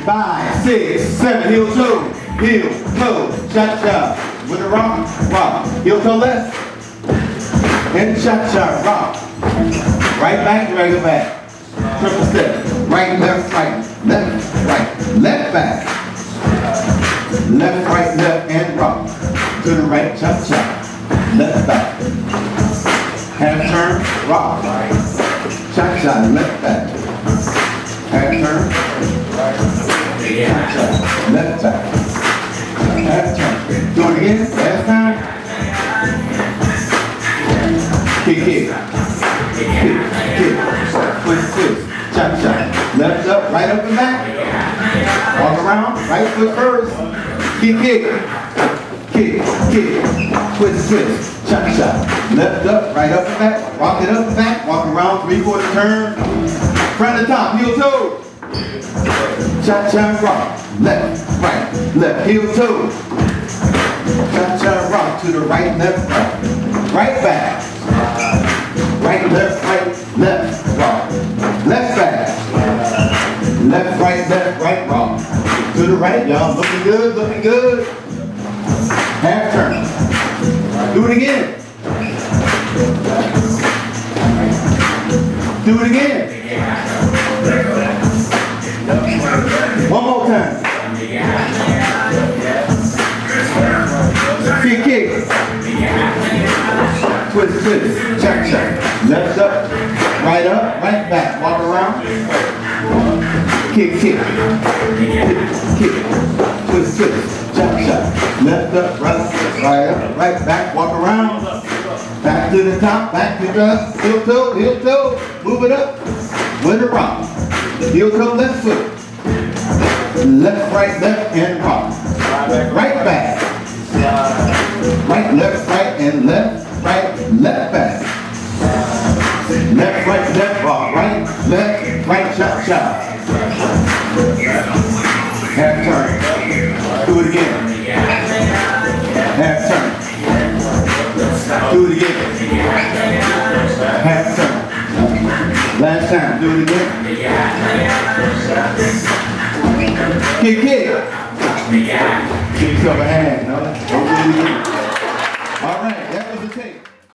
5, 6, 7, heel toe, cha-cha. With a rock, heel toe left, and cha-cha, rock. Right back, drag it back. Triple step, right, left, right, left back. Left, right, left, and rock. To the right, cha-cha, left back. Half turn, rock. Cha-cha, left back. Half turn, cha-cha, left back. Half turn. Do it again, last time. Kick. Twist. Cha-cha. Left up, right up and back. Walk around, right foot first. Kick. Twist. Cha-cha. Left up, right up and back. Walk it up and back. Walk around, 3/4 turn. Front to top, heel toe. Cha-cha, rock. Left, right, left, heel toe. Cha-cha, rock to the right, left, right. Right back. Right, left, rock. Left back. Left, right, rock. To the right, y'all. Looking good. Half turn. Do it again. One more time. Kick. Twist. Cha-cha. Left up, right back. Walk around. Kick. Twist. Cha-cha. Left up, right back. Walk around. Back to the top, back to the heel toe. Move it up with a rock. Heel toe, left foot. Left, right, and rock. Right back. Right, left, and left back. Left, rock. Right, cha-cha. Half turn. Do it again. Half turn. Do it again. Half turn. Last time. Do it again. Kick. Give yourself a hand, no? All right, that was the tape.